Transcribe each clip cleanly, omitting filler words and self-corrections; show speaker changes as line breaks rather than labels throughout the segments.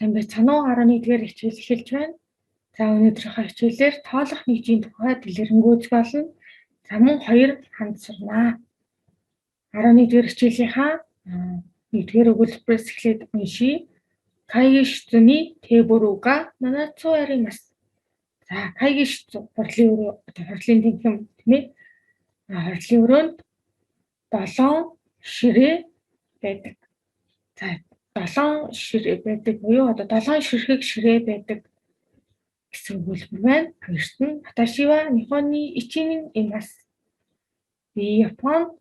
Сайн байцгаана уу? 11-р хичээл эхэлж байна. За өнөөдрийнхөө хичээлээр тоолох нэгжийн тухай дэлгэрэнгүй болно. За мөн 2 ханд сурнаа. 11-р хичээлийнхаа 1-р өгүүлбэрээс эхлээд уншийе. Кайгишцүний тэбүрүүга нанацу аримас. За кайгишцү хурлын өрөө хурлын тэнхим тийм ээ. Хурлын өрөөнд 7 ширээ байдаг. За 7 ширээ байдаг буюу одоо 7 ширхэг ширээ байдаг гэсэн өгүүлбэр байна. Хоёрт нь Ваташива Нихоны ичинин имас. Би Японд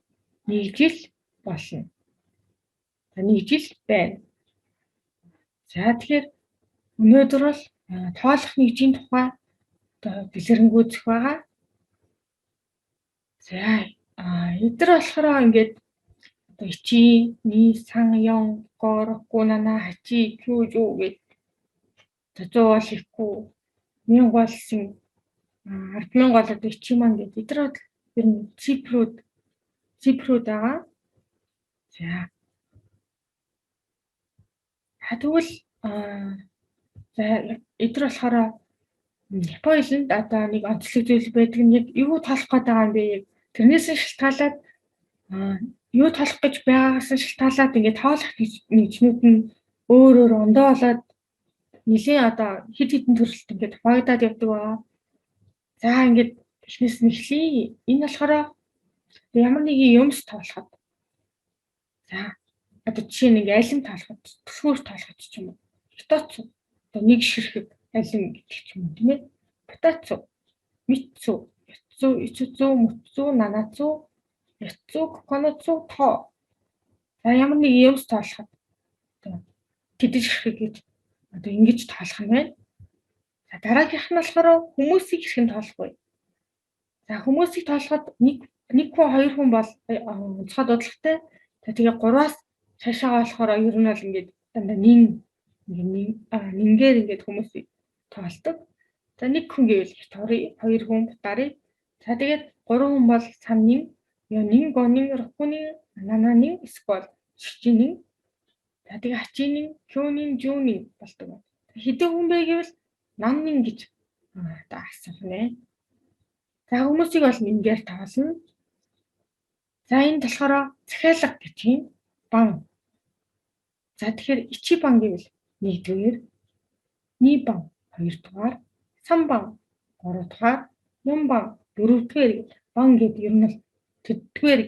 1 жил болно. За 1 жил байна. За тэгэхээр өнөөдөр бол тоолох нэгжийн тухай дэлгэрэнгүй байгаа. За эдгээр болохоор ингээд ичи, ни, сан, ён, го, року, нана, хачи, кюжу гэдэг 100 бол ихгүй 1000 бол син 100000 бол одоо ичиман гэдэг эдгээр бол ер нь цифрүүд байгаа. За тэгвэл за эдгээр болохоор Японы хэлэнд одоо нэг онцлог зүйл байдаг нь яг юу тоолох гээд байгаа юм бэ? Тэрнээс нь шалтгаалаад юу тоолох гэж байгаагаас нь шалтгаалаад ингээд тоолох нэгжнүүд нь өөр ондоо болоод нэлийн одоо хэд хэдэн төрөлт ингээд хуваагдаад явдаг байгаа. За ингээд эхнээс нь эхлэе. Энэ болохоор ямар нэгэн юмс тоолоход. За одоо жишээ нь ингээд алим тоолоход, түлхүүр тоолоход ч юм уу. Хитоцу одоо нэг ширхэг алим гэдэг ч юм уу тийм ээ. Бутацу, мицу, яцу, ицуцу, муцу, нанацу, яцу, коконоцу, то. За ямар нэгэн юмс тоолоход одоо тэдэн ширхэг гэж одоо ингэж тоолох юм байна. За дараагийнх нь болохоор хүмүүсийг хэрхэн тоолох вэ? За хүмүүсийг тоолоход нэг хүн хоёр хүн бол онцгой дуудлагатай. За тэгээ 3-аас цаашаа болохоор ер нь бол ингээд дандаа нингээр ингээд хүмүүсийг тоолдог. За нэг хүн гэвэл тори, хоёр хүн бутари. За тэгээд 3 хүн бол самнин, ёнин, гонин, рокунин, нананин, эсвэл шичинин. За тэгээ хачинин, кюнин, жүүнин болдог. Хэдэн хүн бэ гэвэл намнин гэж одоо асуух нэ. За хүмүүсийг бол нингээр тоолно. За энэ болохоор захиалга гэж юм бан. За тэгэхээр ичибан гэвэл 1-р, нибан 2-р, самбан 3-р, нямбан 4-р бан гэдэг юм л тэдгээр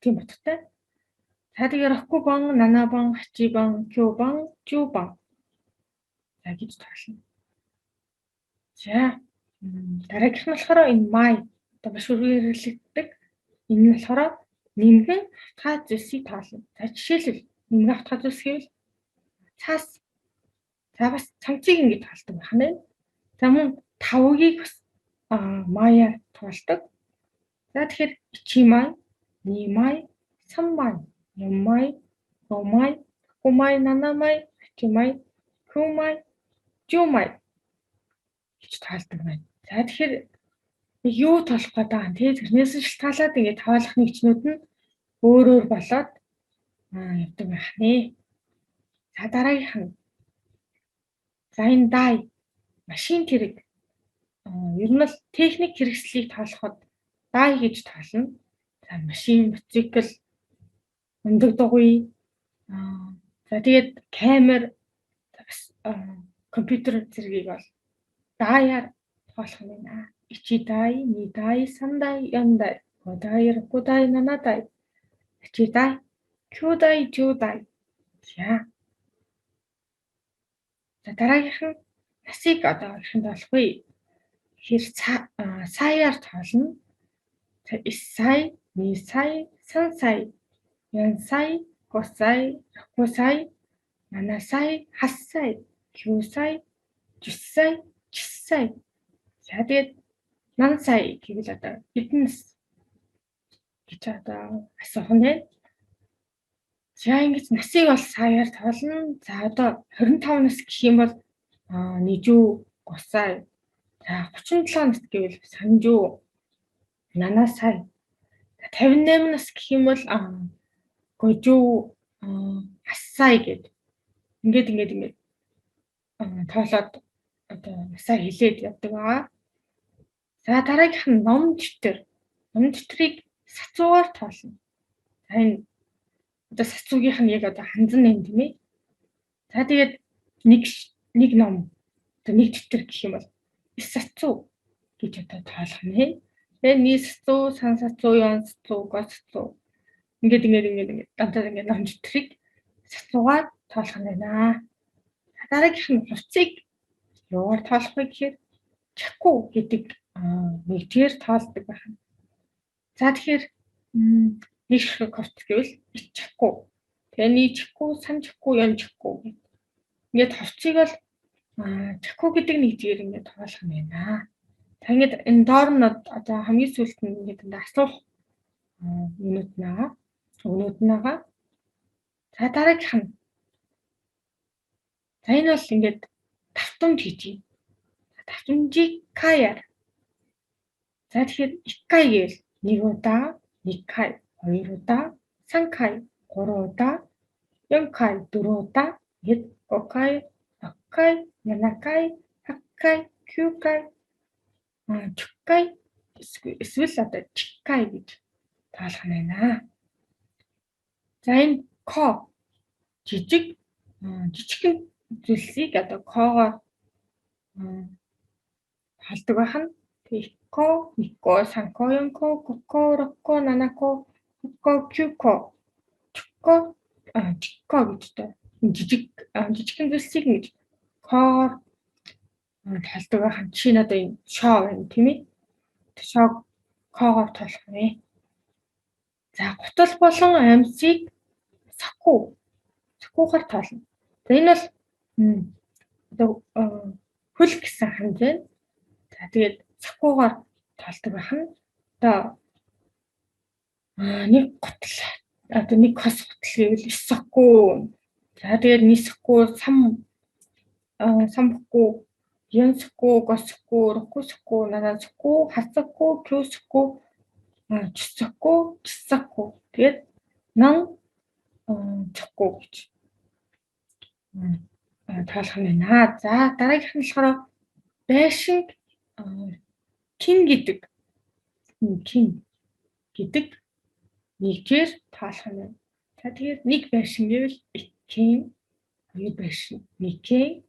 тийм утгатай. За тэгээ рокубан, нанабан, хачибан, кюбан, жубан. За гэж тоолно. За дараагийнх нь болохоор энэ май одоо маш үргэлжлэгддэг. Энэ нь болохоор нэмгэн хатгаа зүйлсийг тоолно. За жишээлбэл нэмгэн хатгаа зүйлс гэвэл цаас. За бас цамцыг ингэж тоолдог байна. За мөн 5-ыг бас маяар тоолдог. За тэгэхээр ичимай, нимай, саммай, няммай, гомай, рокумай, нанамай, хачимай, кюмай, жумай гэж тоолдог байна. За тэгэхээр юу тоолох гээд байгаа юм те тэрнээс нь шалтгаалаад ингээд тоолох нэгжнүүд нь өөр болоод явдаг байх нэ. За дараагийнх нь. За энэ дай машин тэрэг ер нь л техник хэрэгслийг тоолоход дай гэж тоолно. За машин, мотоцикл, өндөг дугуй за тэгээд камер бас компьютер зэргийг бол даяар тоолох юм байна. Ичидай, нидай, сандай, ёндай, годай, рокудай, нанадай, ичидай, кюдай, жудай. За дараагийнх нь насыг одоо хэрхэн тоолох вэ? Хэр саяар тоолно. За 9 сая, 1 сая, 3 сая, 4 сая, 5 сая, 6 сая, 7 сая, 8 сая, 9 сая, 10 сая, 9 сая. За тэгээд 8 сая гэвэл одоо хэдэн нас гэж одоо асуух нь байна. За ингэж насыг бол саяар тоолно. За одоо 25 нас гэх юм бол нижүү 3 сая. За 37 нас гэвэл санжүү 7 сая. 58 нас гэх юм бол гожүү 8 сая гэдэг. ингээд тоолоод одоо насаа хилээд явдаг байгаа. За дараагийнх нь ном дэвтэр. Ном дэвтрийг сацуугаар тоолно. За энэ одоо сацуугийнх нь яг одоо ханзан нэм тийм ээ. За тэгээд нэг ном одоо нэг дэвтэр гэх юм бол 9 сацуу гэж одоо тоолох нэ. Тэгээ ни сацуу, сан сацуу, ён сацуу, го сацуу. Ингээд дандаа ингээд ном дэвтрийг сацуугаар тоолох нь байна. Дараагийнх нь хувцсыг юугаар тоолох вэ гэхээр чаку гэдэг нэгтгээр тоолдог байна. За тэгэхээр нэг ширхэг хувцс гэвэл чаку. Тэгээ ни чаку, сан чаку, ён чаку гэх. Ингээд хувцсыг бол чаку гэдэг нэгтгээр ингээд тоолох юм байна. За ингээд энэ доор нь одоо хамгийн сүүлд нь ингээд асуух өгнүүд байгаа. За дараагийнх нь. За энэ бол ингээд давтамж гэж юм. Давтамжийг каяар. За тэгэхээр иккай гэвэл 1 удаа, никкай 2 удаа, санкай 3 удаа, ёнкай 4 удаа, гээд оккай, оккай, нанакай, хаккай, кюкай, чуккай эсвэл одоо чиккай гэж тоолох нь байна. За энэ ко жижигхэн зүйлсийг одоо когоор халдаг байна. Икко, микко, санко, ёнко, кокко, рокко, нанако, хокко, кюко, чукко, чикко гэдэг жижигхэн зүйлсийг ингэж когоор халдаг байна. Жишээ нь одоо энэ шоо байна тийм ээ. Шоо когоор тоолох нэ. За гутал болон амьсыг сакуугаар тоолно. За энэ бол одоо хөл гэсэн ханд байна. За тэгээд сакуугаар тоолдог байна. Одоо нэг гутал одоо нэг хос гутал гэвэл сакуу. За тэгээд нисэхгүй самбахгүй янсэхгүй госэхгүй рокусэхгүй нанасэхгүй хасэхгүй кюсэхгүй чусэхгүй чисэхгүй тэгээд нан чэхгүй гэж тоолох юм байна. За дараагийнх нь болохоор байшинг кин гэдэг нэггээр тоолох юм байна. За тэгээд нэг байшин гэвэл иккин, хоёр байшин никкин,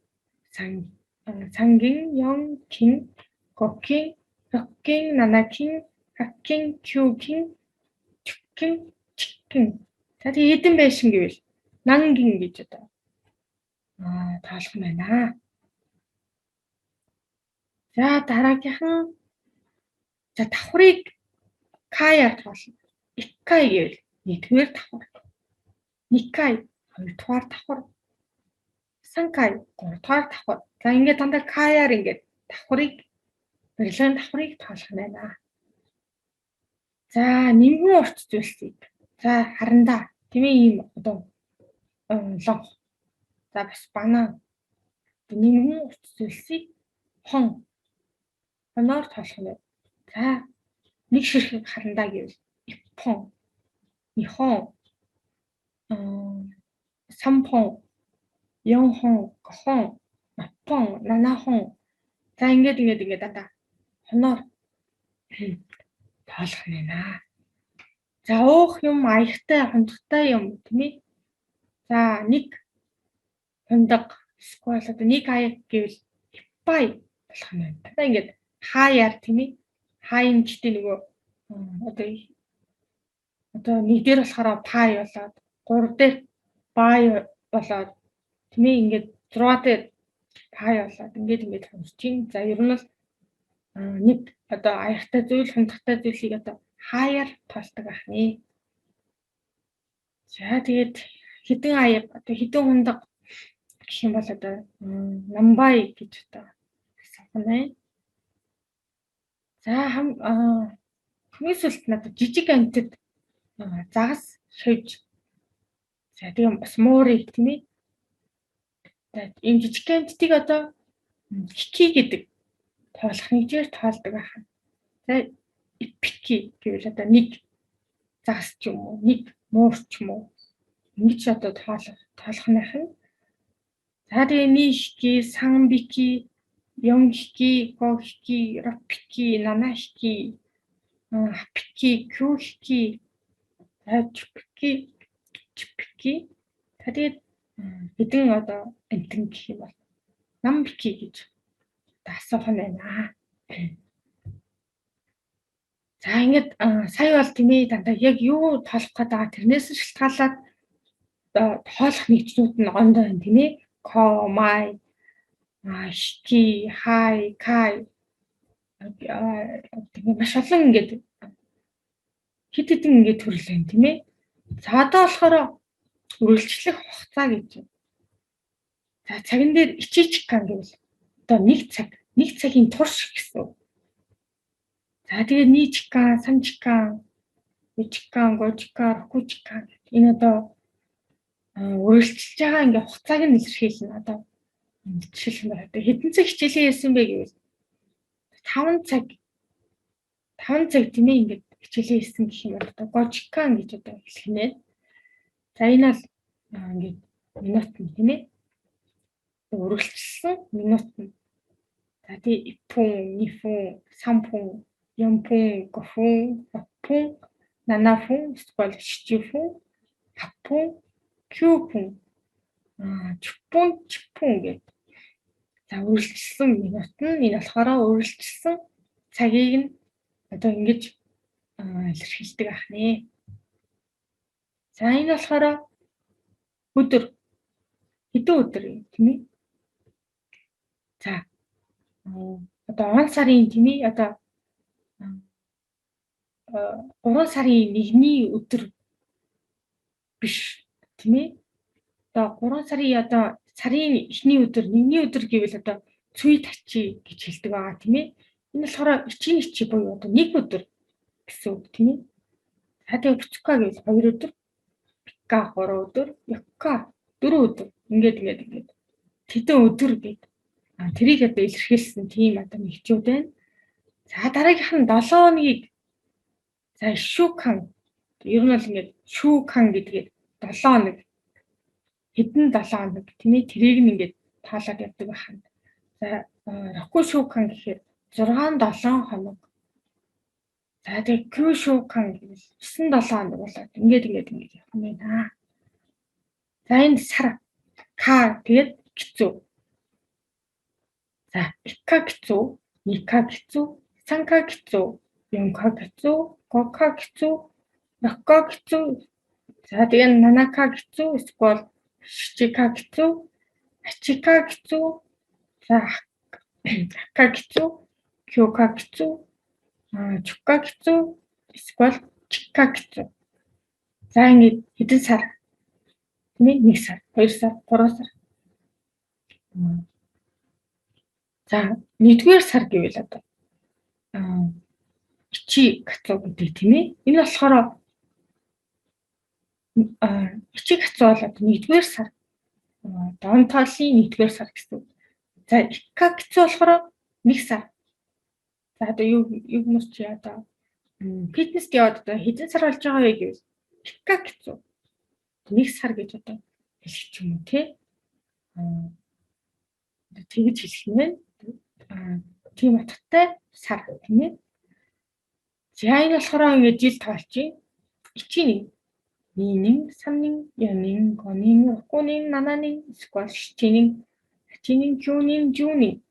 сангин, ёнкин, гоккин, роккин, нанакин, хаккин, кюкин, чуккин, чиккин. За тэгээд эдэн байшин гэвэл нангин гэж одоо тоолох юм байна. За дараагийнх нь давхрыг каяар тоолно. Иккай гэвэл 1-р давхар. Никкай 2-р давхар. Санкай 3-р давхар. За ингээд дандаа каяар ингээд барилгын давхрыг тоолох юм байна. За нэмгэн урт зүйлсийг. За харандаа тийм ээ ийм одоо лонх. За бас банан. Нэмгэн урт зүйлсийг хоноор тоолох юм байна. За нэг ширхэг харандаа гэвэл иппон, нихон, сампон, ёнхон, гохон, маппон, нанахон. За ингээд дандаа хоноор тоолох юм байна. За уух юм аягтай, хондогтой юм тийм ээ. За нэг хондог сквал одоо нэг аяг гэвэл иппай болох юм байна. За ингээд хаяар тийм ээ. Хайн гэдэг нөгөө одоо нэг дээр болохоор пай болоод 3 дээр бай болоод тийм ээ ингээд 6 дээр пай болоод ингээд хонцгийн. За ер нь бол нэг одоо аягтай зүйл, хондогтой зүйлийг одоо хаяар тоолдог байна. За тэгээд хідэн аяг одоо хідэн хондог гэх юм бол одоо намбай гэж одоо асуух нь. За хамгийн сүүлд надад жижиг амьтад загас шивж. За тийм бас муури тийм ээ. За энэ жижиг амьтдыг одоо хики гэдэг тоолох нэгжээр тоолдог байна. За ипики гэвэл одоо нэг загас ч юм уу, нэг муур ч юм уу ингэж одоо тоолох нь. За тэгээ ни хики, сан бики, yon хики, го хики, рок хики, нана хики, хики, кю хики, чүпки, чүпки. За тэгээд хэдэн одоо амтэн гэх юм бол нам бики гэж асуух нь байна. За ингээд сая бол тийм ээ дандаа яг юу тоолох гээд байгаа тэрнээс шалтгаалаад тоолох нэгжнүүд нь гондоо байна тийм ээ. Ко, май, хики, хай, кай тэгээ маш олон ингээд хэд хэдэн ингээд төрөл байна тийм ээ. За одоо болохоор үргэлжлэх хугацаа гэж. За цаган дээр ичичкан гэвэл одоо нэг цагийн турш гэсэн. За тэгээ ничкан, санчкан, ичкан, гожкан, рокучкан энэ одоо үргэлжлэж байгаа ингээ хугацааг нь илэрхийлнэ одоо. Жишээлбэл одоо хэдэн цаг хичээлээ хийсэн бэ гэвэл 5 цаг тийм ээ ингээд хичээлээ хийсэн гэх юм бол одоо гожкан гэж одоо хэлэх нэ. За энэ бол ингээд минут нь тийм ээ. Үргэлжилсэн минут нь. За тэгээ ипүн, нифүн, сампүн, ямпүн, гофүн, аппүн, нанафүн, эсвэл шичифүн, хаппүн, кюпүн, чүпүн, чипүн гэдэг. За үргэлжилсэн минут нь энэ болохоор үргэлжилсэн цагийг нь одоо ингэж илэрхийлдэг ахнаа. За энэ болохоор өдөр хэдэн өдөр тийм ээ. За одоо он сарын тийм ээ одоо 3 сарын 1-ний өдөр биш тийм ээ. Одоо 3 сарын одоо сарын эхний өдөр 1-ний өдөр гэвэл одоо цүй тачи гэж хэлдэг байгаа тийм ээ. Энэ болохоор ичийн ичи буюу одоо нэг өдөр гэсэн үг тийм ээ. За тэгээ буцка гэвэл 2 өдөр, пика 3 өдөр, якка 4 өдөр. Ингээд тэдэн өдөр гэдэг. Тэрийг одоо илэрхийлсэн тийм одоо нэгжүүд байна. За дараагийнх нь 7 хоногийг за шүүкан ер нь бол ингээд шүүкан гэдгээд 7 хоног хэдэн 7 хоног тийм ээ тэрийг нь ингээд таалаад явдаг байна. За року шүүкан гэхээр 6-7 хоног. За тэгээ кю шүүкан гэвэл 9-7 хоног болоод ингээд явах юм байна. За энэ сар ка тэгээд кицүү. За ика кицүү, ника кицүү, санка кицүү, ёнка кицүү, гока кицүү, рокка кицүү. За тэгээ нанака кицүү, эсвэл шичика кицүү, ачика кицүү, за хака кицүү, кюка кицүү, чука кицүү, эсвэл чика кицүү. За ингээд хэдэн сар? Тийм 1 сар, 2 сар, 3 сар. За 1-р сар гэвэл одоо ичи кацуу гэдэг тийм ээ. Энэ болохоор ичи кацуу бол одоо 1-р сар. Дон тоолын 1-р сар гэсэн. За ика кацуу болохоор 1 сар. За одоо юу хүмүүс чи одоо фитнест яваад одоо хэдэн сар болж байгаа вэ гэвэл ика кацуу 1 сар гэж одоо хэлэх юм уу тий. Тэгж хэлэх юм байна. Тийм утгатай сар тийм ээ. За энэ болохоор ингээд жил тоолчих. Ичийн 2-ний, 3-ний, 4-ний, 5-ний, 6-ний, 7-ний, эсвэл 7-ний, 8-ний, 9-ний, 10-ний.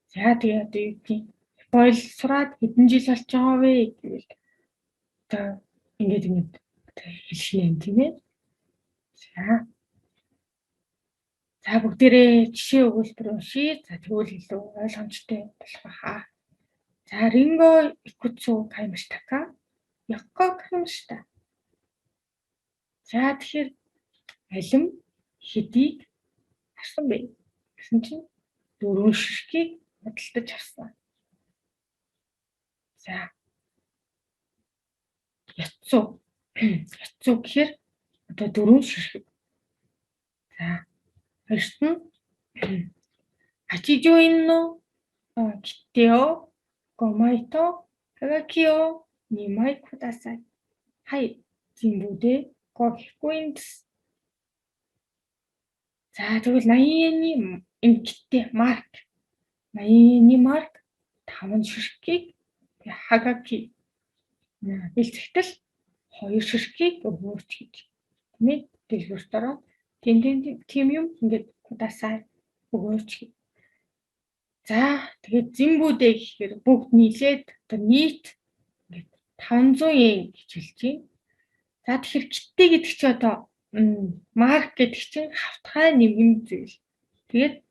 За тэгээ одоо юу гэдэг бойл сураад хэдэн жил болж байгаа вэ гэвэл одоо ингээд хэлшнэ тийм ээ. За бүгдээрээ жишээ өгүүлбэр уншия. За тэгвэл илүү ойлгомжтой болох байхаа. За ринго икуцу каймаштака, якко каймашта. За тэгэхээр алим хэдийг харсан бэ гэсэн чинь 4 ширхгийг худалдаж авсан. За яцуу гэхээр одоо 4 ширхэг. За хоёрт нь хачижуин но киттео гомайто хагакио нимай кудасай. Хай зимбүдэ гохикуин. За тэгвэл 80-ны эмгэгтэй марк 80-ны марк 5 ширхгийг хагаки бэлтгэл 2 ширхгийг өгөөч гэж тийм ээ дэлгүүрт ороод тийм юм ингээд удаасаа өгөөч гэж. За тэгээд зэмбүүдээ гэхээр бүгд нийлээд одоо нийт ингээд 500 yen гэж хэлж байна. За тэгэхээр гиттэй гэдэг чи одоо марк гэдэг чинь хавтгай нэгэн зүйл. Тэгээд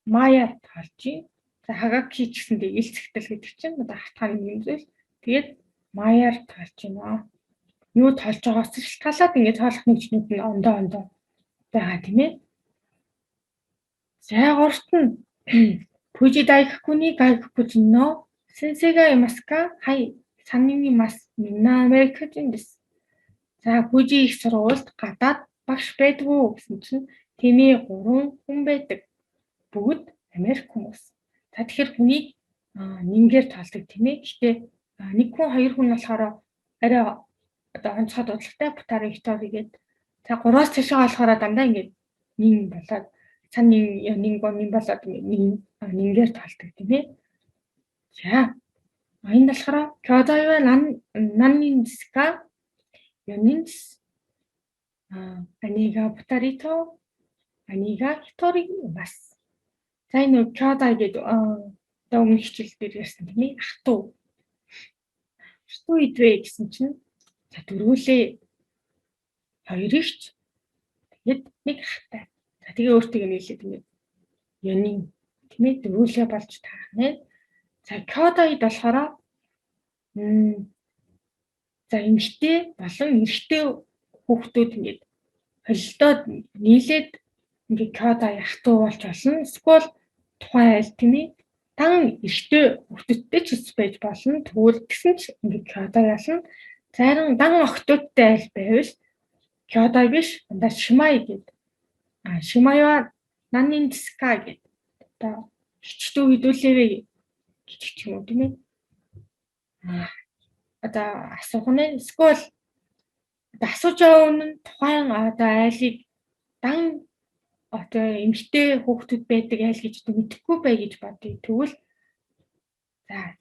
маяар тоолж байна. За хагаки ч гэсэн тэгээд элцэгтэл гэдэг чинь одоо хавтгай нэгэн зүйл. Тэгээд маяар тоолж байна. Юу тоолж байгаас шалтгаалаад ингээд тоолох нэгжнүүд нь ондоо байгаа тийм ээ. За гуравт нь Fuji Daigaku ni Gaikokujin no sensei ga imasu ka? Hai, 3 人います。みんなアメリカ人です。За Fuji их сургуульд гадаад багш байдгүй гэсэн чинь тэмээ 3 хүн байдаг. Бүгд Америк хүмүүс. За тэгэхээр хүнийг нэмгээр тоолдог тийм ээ. Гэхдээ нэг хүн хоёр хүн болохоор арай одоо онцгой дуудлагатай бутаар Викторигээд за 3-аас цаашаа болохоор дандаа ингээд нин болоод цан нин болоод нингээр тоолдог тийм ээ. За энэ болохоор Kyodai wa nannin desu ka? 4人です。兄が2人と兄が1人います。За энэ Kyodai гэдэг одоо өмнөх хичээл дээр ярьсан тийм ээ. Ах トゥ идвэ гэсэн чинь за дөрвөлээ 2 ихч тэгээд нэг ахтай. За тэгээ өөртөө нийлээд ингээд 4 人тийм ээ дөрвөлээ болж таарах нэ. За Kyodai болохоор за эмэгтэй болон эрэгтэй хүүхдүүд ингээд холилдоод нийлээд ингээд Kyodai ах トゥ болж болно. Эсвэл тухайн айл тийм ээ дан эрэгтэй хүүхдүүдтэй ч байж болно. Тэгвэл гэсэн ч ингээд Kyodai болно. Зарим дан охтуудтай айл байвал Kyodai биш дандаа Shimai гэдэг. Shimai wa nannin desu ka гэдэг. Одоо хичдүү хэдүүлээвэ гэдэг ч юм уу тийм ээ. Одоо асуух нь эсвэл асууж байгаа өмнө тухайн одоо айлыг дан одоо эмэгтэй хүүхдүүд байдаг айл гэж мэдэхгүй бай гэж бодъё. Тэгвэл за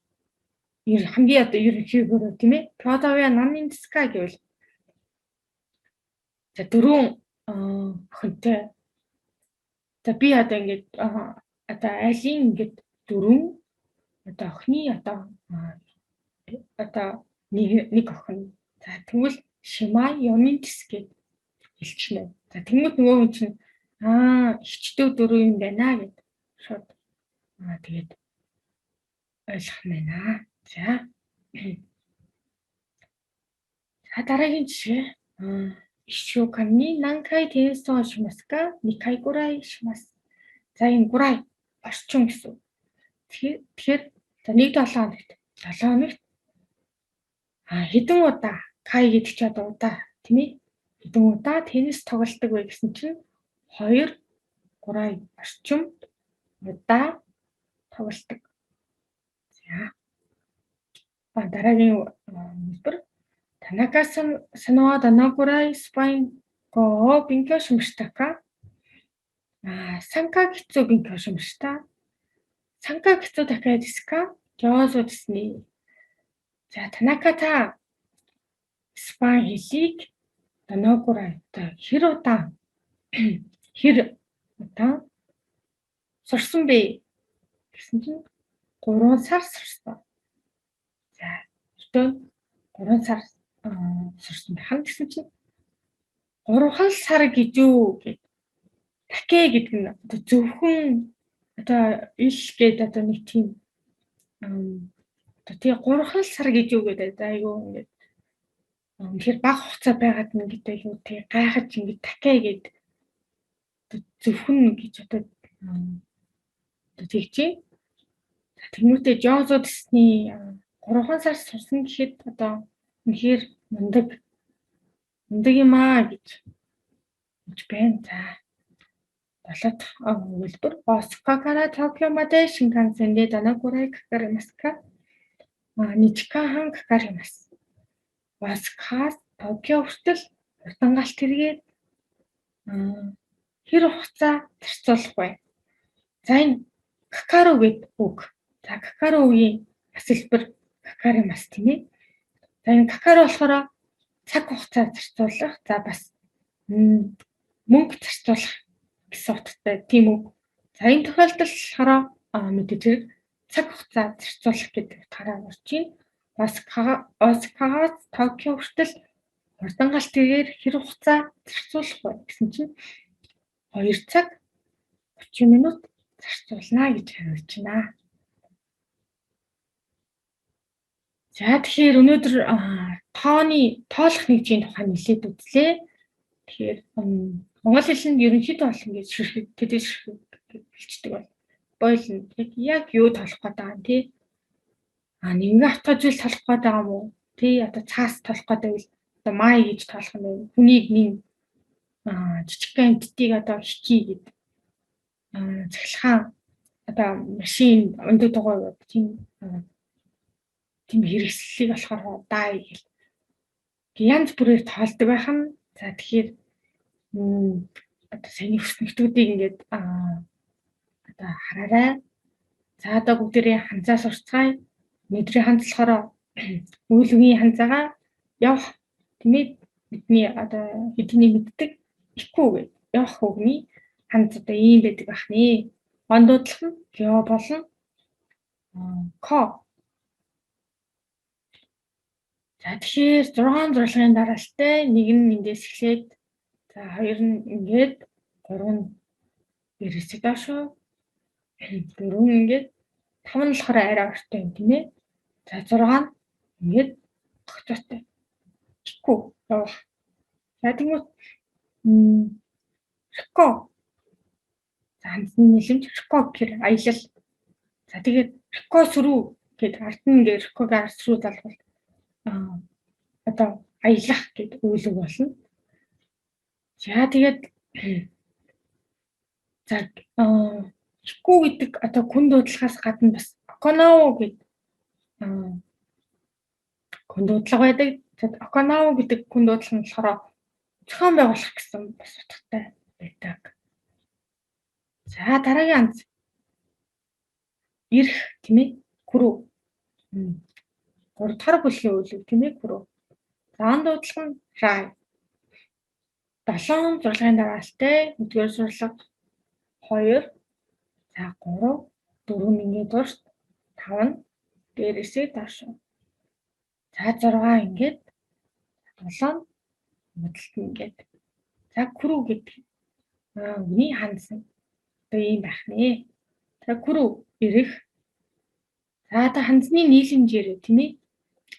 хамгийн одоо ерөнхийдөө тийм ээ Kyodai wa nannin desu ka гэвэл за 4 охинтой. За би одоо ингээд одоо айлын ингээд 4 одоо охины одоо нэг охин. За тэгвэл Shimai 4人ですгэд хэлчихнэ. За тэгмэд нөгөө хүн чинь ихчдүү 4 юм байна гэд шууд тэгээд ойлгох юм байна. За дараагийн жишээ. 1週間に何回転送しますか? 2回ぐらいします. За энэ гурай орчин гэсэн. Тэгэхээр за 1-7 хоногт 7 хоногт хэдэн удаа кай гэдэг чи одоо удаа тийм ээ хэдэн удаа теннис тоглолдог вэ гэсэн чинь 2 гурай орчим удаа тоглолдог. За дараагийн хэлбэр Tanaka-san wa dono gurai Spain go o benkyou shimashita ka? 3ヶ月を勉強しました。3ヶ月だけですか？上手ですね。За Танаката Спан хэлийг dono gurai одоо хэр удаан сурсан бэ гэсэн чинь 3 сар сурсан. За ертөө 3 сар сурсан байна гэсэн чинь 3 сар гэж юу гэдэг. Такэ гэдэг нь одоо зөвхөн одоо ил гэдэг одоо нэг тийм одоо тэгээ 3 сар гэж юу гэдэг. Айгу ингээд тэгэхээр баг хугацаа байгаад нь гэдэг айгу тэгээ гайхаж ингээд такэ гэдэг зөвхөн гэж одоо тэгчээ. Тэгмүүтээ Жонзо Дисни 3 сар сурсан гэхэд одоо үнэхээр мундаг юм гэж байна. За 7 дахь хэлбэр Osakaから東京まで新幹線でどのくらいかかりますか? 2時間半かかります. Osaka-с Токио хүртэл урдан галт хэрэгээд хэр хугацаа зарцуулах вэ? За энэ какаро гэдэг үг. За какарогийн асэлбэр какаримас тийм ээ. За энэ какаро болохоор цаг хугацаа зарцуулах, за бас мөнгө зарцуулах гэсэн утгатай тийм үг. За энэ тохиолдолд болохоор мэдээж хэрэг цаг хугацаа зарцуулах гэдэг утгаараа орж ийн. Осакагаас Токио хүртэл хурдан галт тэргээр хэр хугацаа зарцуулах вэ гэсэн чинь 2 цаг 30 минут зарцуулна гэж хариулж байна. За тэгэхээр өнөөдөр тооны тоолох нэгжийн тухай нэлээд үзлээ. Тэгэхээр монгол хэлэнд ерөнхийдөө бол ингэж ширхэг тэдэс ширхэг хэлцдэг бол бойлно. Яг юу тоолох гээд байгаа юм тий? Нэгэн автгай зүйл тоолох гээд байгаа юм уу? Тий одоо цаас тоолох гээд байвал одоо май гэж тоолох юм байна. Хүнийг нэг жижигхэн энтитийг одоо хикий гэдэг цахилгаан одоо машин өндөр дугуй тийм хэрэгслэлийг болохоор дай гэл. Янз бүрээр тоолдог байх нь. За тэгэхээр одоо саяны өснөгтүүдийг ингээд одоо хараарай. За одоо бүгдээрээ ханзаа сурцгаая. Өдрийн ханз болохоор үйл үгийн ханзаагаа явах тийм ээ бидний одоо хэдийний мэддэг ихгүй гэдэг явах үгний ханз одоо ийм байдаг байх нэ. Ондуудлах нь ё болон ко. За тэгэхээр 6 зурлагын дараалтай нэг нь эндээс эхлээд за хоёр нь ингээд гурав нь эргэсэй доошоо дөрөв нь ингээд тав нь болохоор арай ортой юм тийм ээ. За 6 нь ингээд тогтоотой. Ихгүй явах. За тэгмээ рико. За хандсны нэлэмж рико гэхээр аялал. За тэгээд рико сүрүү гэдэг ард нь ингээд рикогаар сүрүү залгуул одоо аялах гэдэг үйлэг болно. За тэгээд за ихгүй гэдэг одоо күн дуудлагаас гадна бас оконао гэдэг күн дуудлага байдаг. Тэгэд оконао гэдэг күн дуудлага нь болохоор зохион байгуулах гэсэн бас утгатай байдаг. За дараагийн анз ирэх тийм ээ хүрүү. 3 дахь бүлгийн үйлэг тийм ээ хүрүү. За он дуудлага нь рай. 7 зурлагын дараалтай 1-р зурлага 2 за 3 4 нь ингээд урт 5 нь дээрээсээ доош. За 6 ингээд 7 мөдөлт нь ингээд. За хүрүү гэдэг үний хандсан. Одоо ийм байх нэ. За хүрүү ирэх. За одоо хандсны нийлэмжээр тийм ээ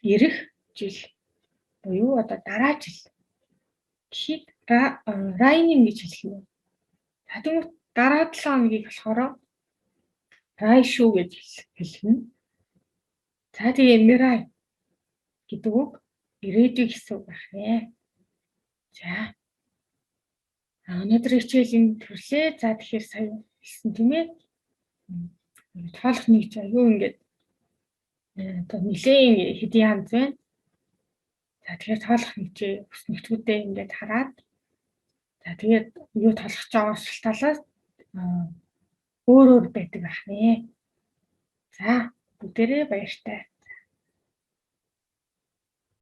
ирэх жил буюу одоо дараа жил гэхэд райнинг гэж хэлэх юм. За тэгвэл дараа 7 хоногийг болохоор райшу гэж хэлнэ. За тэгээ мирай гэдэг үг ирээдүйг гэсэн үг байна нэ. За өнөөдөр хичээлийн төрлөө. За тэгэхээр сая хэлсэн тийм ээ. Тоолох нэгж аюу ингээд одоо нэлээд хэдийн ханз байна. За тэгэхээр тоолох нэгжээ өснөгчүүдээ ингээд хараад за тэгээд юу тоолох гэж байгаа шалтгаалаас өөр байдаг байх нэ. За бүгдээрээ баяртай.